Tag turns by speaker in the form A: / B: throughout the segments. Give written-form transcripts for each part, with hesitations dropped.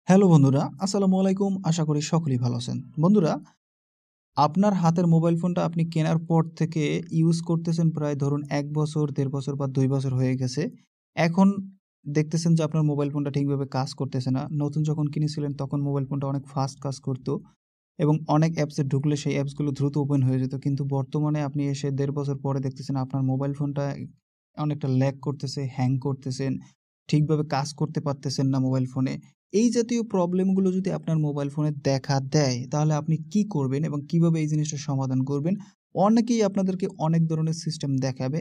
A: Hello বন্ধুরা, আসসালামু আলাইকুম। আশা করি সকলেই ভালো আছেন। বন্ধুরা, আপনার হাতের মোবাইল ফোনটা আপনি কেনার পর থেকে ইউজ করতেছেন প্রায় ধরুন ১ বছর, ১.৫ বছর বা ২ বছর হয়ে গেছে। এখন দেখতেছেন যে আপনার মোবাইল ফোনটা ঠিকভাবে কাজ করতেছে না। নতুন যখন কিনেছিলেন তখন মোবাইল ফোনটা অনেক ফাস্ট কাজ করত এবং অনেক অ্যাপসে ঢুকলে সেই অ্যাপসগুলো দ্রুত ওপেন হয়ে যেত। কিন্তু বর্তমানে আপনি এসে ১.৫ বছর পরে দেখতেছেন আপনার মোবাইল ফোনটা অনেকটা ল্যাগ করতেছে, হ্যাং করতেছেন, ঠিকভাবে কাজ করতে পারতেছেন না মোবাইল ফোনে। এই জাতীয় প্রবলেমগুলো যদি আপনার মোবাইল ফোনে দেখা দেয়, তাহলে আপনি কি করবেন এবং কিভাবে এই জিনিসটার সমাধান করবেন? অনেকেই আপনাদেরকে অনেক ধরনের সিস্টেম দেখাবে।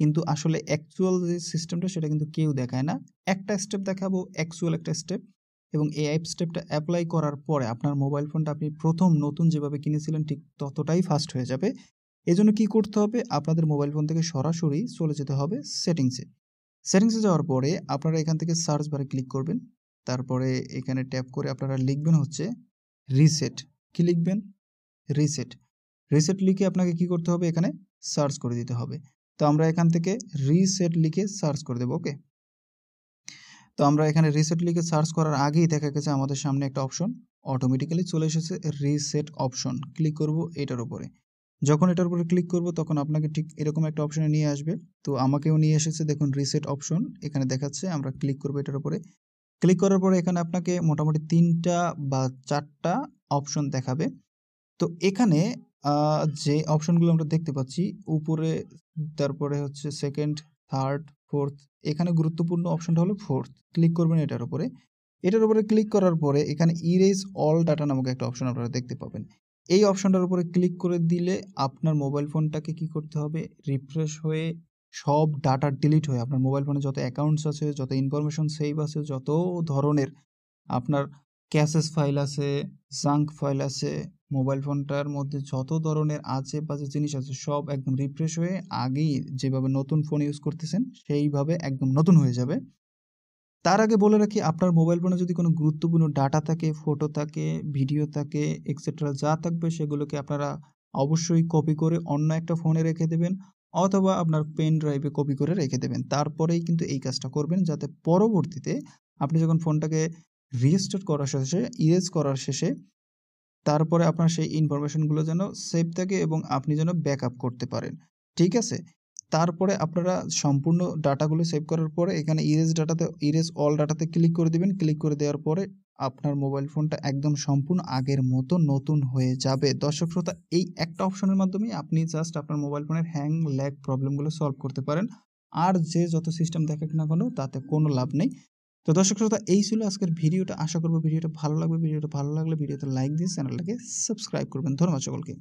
A: কিন্তু আসলে অ্যাকচুয়াল যে সিস্টেমটা সেটা কিন্তু কেউ দেখায় না। একটা স্টেপ দেখাবো, অ্যাকচুয়াল একটা স্টেপ এবং এই স্টেপটা এপ্লাই করার পরে আপনার মোবাইল ফোনটা আপনি ১ম নতুন যেভাবে কিনেছিলেন ঠিক ততটাই ফাস্ট হয়ে যাবে। এজন্য কি করতে হবে? আপনাদের মোবাইল ফোন থেকে সরাসরি চলে যেতে হবে সেটিংসে। সেটিংসে যাওয়ার পরে আপনারা এখান থেকে সার্চ বারে ক্লিক করবেন। তারপরে এখানে ট্যাপ করে আপনারা লিখবেন হচ্ছে রিসেট। কি লিখবেন? রিসেট। রিসেট লিখে আপনাকে কি করতে হবে? এখানে সার্চ করে দিতে হবে। তো আমরা এখান থেকে রিসেট লিখে সার্চ করে দেব। ওকে? তো আমরা এখানে রিসেট লিখে সার্চ করার আগেই দেখা গেছে আমাদের সামনে একটা অপশন অটোমেটিক্যালি চলে এসেছে রিসেট অপশন। ক্লিক করব এটার উপরে। যখন এটার উপরে ক্লিক করব তখন আপনাকে ঠিক এরকম একটা অপশনে নিয়ে আসবে। তো আমাকেও নিয়ে এসেছে দেখুন রিসেট অপশন এখানে দেখাচ্ছে। আমরা ক্লিক করব এটার উপরে। ক্লিক করার পরে এখানে আপনাকে মোটামুটি ৩ টা বা ৪ টা অপশন দেখাবে। তো এখানে আ যে অপশনগুলো আমরা দেখতে পাচ্ছি উপরে তারপরে হচ্ছে 2nd, 3rd, 4th এখানে গুরুত্বপূর্ণ অপশনটা হলো 4th ক্লিক করবেন এটার উপরে। এটার উপরে ক্লিক করার পরে এখানে ইরেজ অল ডাটা নামক একটা অপশন আপনারা দেখতে পাবেন। এই অপশনটার উপরে ক্লিক করে দিলে আপনার মোবাইল ফোনটাকে কি করতে হবে? রিফ্রেশ হয়ে সব ডাটা ডিলিট হয়ে আপনার মোবাইল ফোনে যত অ্যাকাউন্টস আছে, যত ইনফরমেশন সেভ আছে, যত ধরনের আপনার ক্যাশেস ফাইল আছে, জাঙ্ক ফাইল আছে, মোবাইল ফোনটার মধ্যে যত ধরনের আজে-বাজে জিনিস আছে সব একদম রিফ্রেশ হয়ে আগেই যেভাবে নতুন ফোন ইউজ করতেছেন সেইভাবে একদম নতুন হয়ে যাবে। তার আগে বলে রাখি আপনার মোবাইল ফোনে যদি কোনো গুরুত্বপূর্ণ ডাটা থাকে, ফটো থাকে, ভিডিও থাকে এক্সেট্রা যা থাকবে সেগুলোকে আপনারা অবশ্যই কপি করে অন্য একটা ফোনে রেখে দেবেন অথবা আপনার পেন ড্রাইভে কপি করে রেখে দেবেন। তারপরেই কিন্তু এই কাজটা করবেন যাতে পরবর্তীতে আপনি যখন ফোনটাকে রিস্টার্ট করার শেষে, ইরেজ করার শেষে তারপরে আপনার সেই ইনফরমেশনগুলো যেন সেভ থাকে এবং আপনি যেন ব্যাকআপ করতে পারেন। ঠিক আছে? তারপরে আপনারা সম্পূর্ণ ডাটাগুলো সেভ করার পরে এখানে ইরেজ অল ডাটাতে ক্লিক করে দিবেন। ক্লিক করে দেওয়ার পরে আপনার মোবাইল ফোনটা একদম সম্পূর্ণ আগের মতো নতুন হয়ে যাবে। দর্শক শ্রোতা এই একটা অপশনের মাধ্যমেই আপনি জাস্ট আপনার মোবাইল ফোনের হ্যাং, ল্যাগ প্রবলেমগুলো সলভ করতে পারেন। আর যে যত সিস্টেম দেখাক না কেন তাতে কোনো লাভ নেই। তো দর্শক শ্রোতা এই ছিল আজকের ভিডিওটা। আশা করব ভিডিওটা ভালো লাগবে। ভিডিওটা ভালো লাগলে ভিডিওতে লাইক দিয়ে চ্যানেলটাকে সাবস্ক্রাইব করবেন। ধন্যবাদ সকলকে।